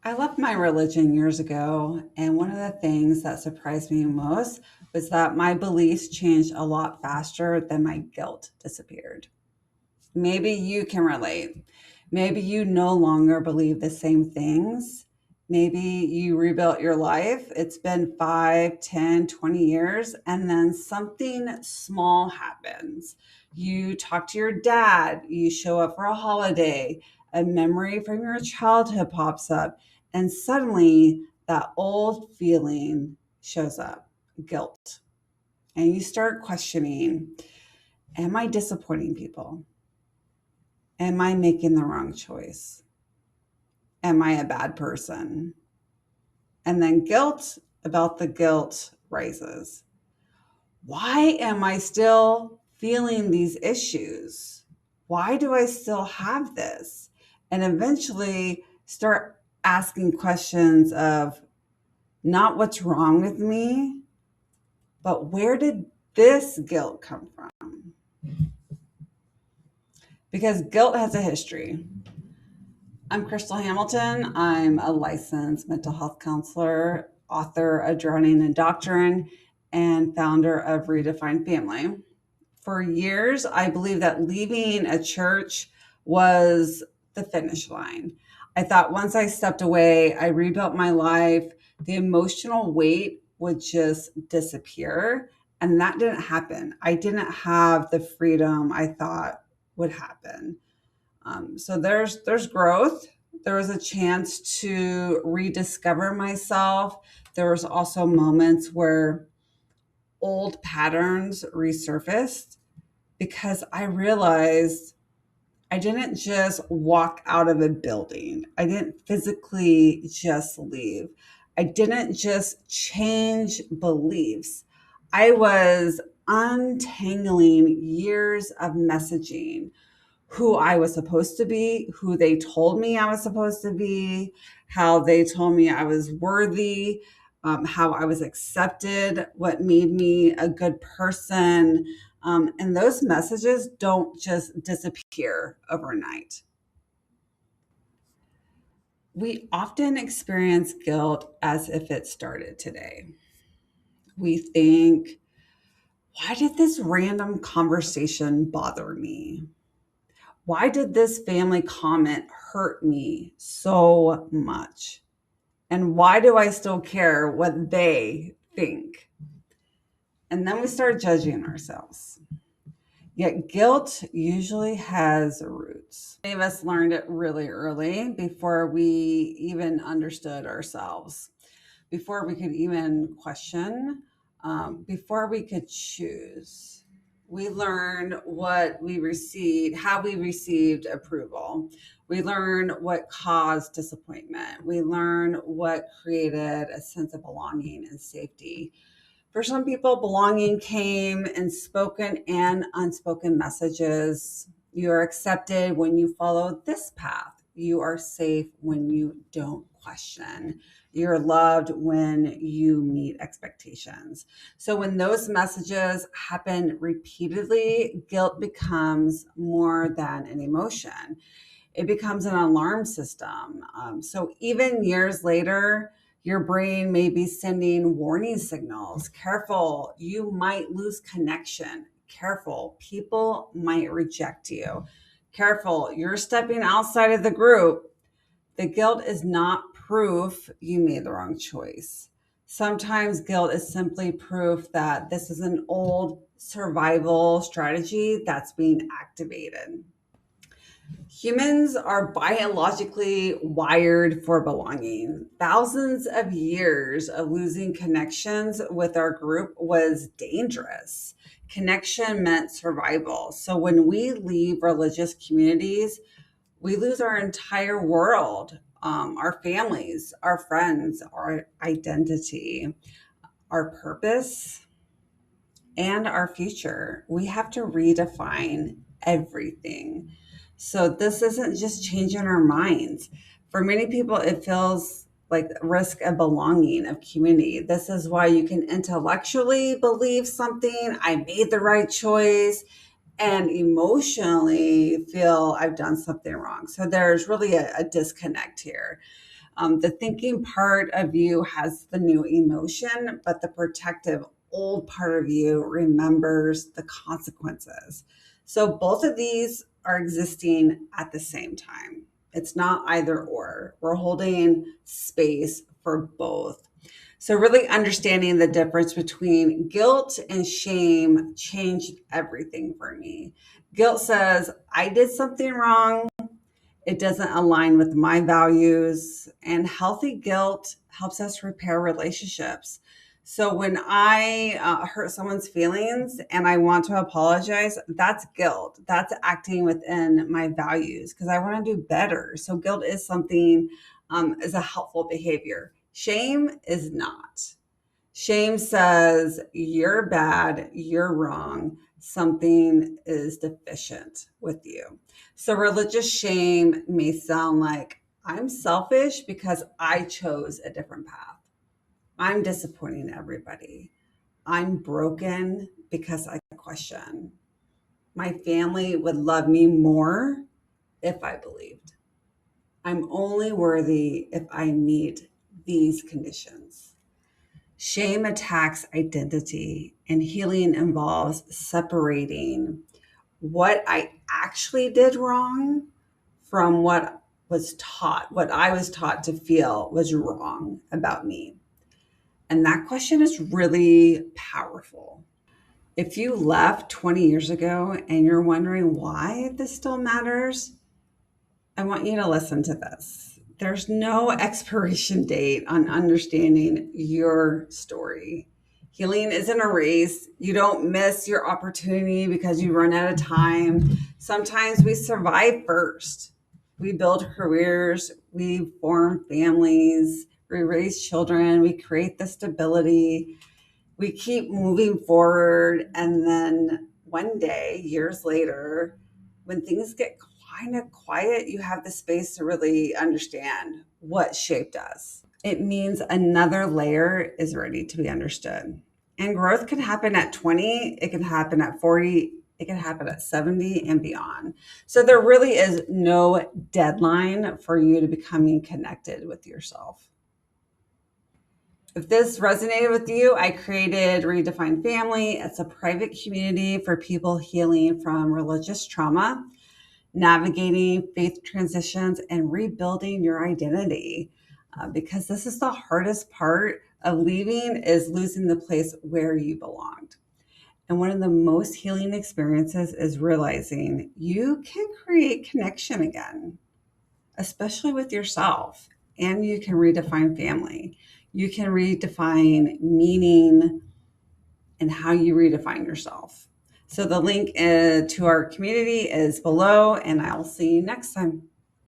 I left my religion years ago, and one of the things that surprised me most was that my beliefs changed a lot faster than my guilt disappeared. Maybe you can relate. Maybe you no longer believe the same things. Maybe you rebuilt your life. It's been 5, 10, 20 years, and then something small happens. You talk to your dad, you show up for a holiday, a memory from your childhood pops up, and suddenly that old feeling shows up, guilt. And you start questioning, am I disappointing people? Am I making the wrong choice? Am I a bad person? And then guilt about the guilt rises. Why am I still feeling these issues? Why do I still have this? And eventually start asking questions of not what's wrong with me, but where did this guilt come from? Because guilt has a history. I'm Crystal Hamilton. I'm a licensed mental health counselor, author of Drowning in Doctrine, and founder of Redefine Family. For years, I believed that leaving a church was the finish line. I thought once I stepped away, I rebuilt my life, the emotional weight would just disappear. And that didn't happen. I didn't have the freedom I thought would happen. So there's growth. There was a chance to rediscover myself. There was also moments where old patterns resurfaced because I realized I didn't just walk out of a building. I didn't physically just leave. I didn't just change beliefs. I was untangling years of messaging, who I was supposed to be, who they told me I was supposed to be, how they told me I was worthy, how I was accepted, what made me a good person. And those messages don't just disappear overnight. We often experience guilt as if it started today. We think, why did this random conversation bother me? Why did this family comment hurt me so much? And why do I still care what they think? And then we start judging ourselves. Yet guilt usually has roots. Many of us learned it really early before we even understood ourselves, before we could even question, before we could choose. We learned what we received, how we received approval. We learned what caused disappointment. We learned what created a sense of belonging and safety. For some people, belonging came in spoken and unspoken messages. You are accepted when you follow this path. You are safe when you don't question. You're loved when you meet expectations. So, when those messages happen repeatedly, guilt becomes more than an emotion, it becomes an alarm system. So, even years later, your brain may be sending warning signals. Careful, you might lose connection. Careful, people might reject you. Careful, you're stepping outside of the group. The guilt is not proof you made the wrong choice. Sometimes guilt is simply proof that this is an old survival strategy that's being activated. Humans are biologically wired for belonging. Thousands of years of losing connections with our group was dangerous. Connection meant survival. So when we leave religious communities, we lose our entire world, our families, our friends, our identity, our purpose, and our future. We have to redefine everything. So this isn't just changing our minds. For many people, it feels like risk of belonging, of community. This is why you can intellectually believe something, I made the right choice, and emotionally feel I've done something wrong. So there's really a disconnect here. The thinking part of you has the new emotion, but the protective old part of you remembers the consequences. So both of these are existing at the same time. It's not either or. We're holding space for both. So, really understanding the difference between guilt and shame changed everything for me. Guilt says, I did something wrong. It doesn't align with my values. And healthy guilt helps us repair relationships. So, when I hurt someone's feelings and I want to apologize, that's guilt. That's acting within my values because I want to do better. So, guilt is something, is a helpful behavior. Shame is not. Shame says you're bad, you're wrong, something is deficient with you. So, religious shame may sound like I'm selfish because I chose a different path. I'm disappointing everybody. I'm broken because I question. My family would love me more if I believed. I'm only worthy if I meet these conditions. Shame attacks identity, and healing involves separating what I actually did wrong from what I was taught to feel was wrong about me. And that question is really powerful. If you left 20 years ago and you're wondering why this still matters, I want you to listen to this. There's no expiration date on understanding your story. Healing isn't a race. You don't miss your opportunity because you run out of time. Sometimes we survive first. We build careers, we form families, we raise children, we create the stability, we keep moving forward. And then one day, years later, when things get kind of quiet, you have the space to really understand what shaped us. It means another layer is ready to be understood. And growth can happen at 20, it can happen at 40, it can happen at 70 and beyond. So there really is no deadline for you to becoming connected with yourself. If this resonated with you, I created Redefine Family. It's a private community for people healing from religious trauma, navigating faith transitions, and rebuilding your identity. Because this is the hardest part of leaving is losing the place where you belonged. And one of the most healing experiences is realizing you can create connection again, especially with yourself, and you can redefine family. You can redefine meaning and how you redefine yourself. So the link to our community is below, and I'll see you next time.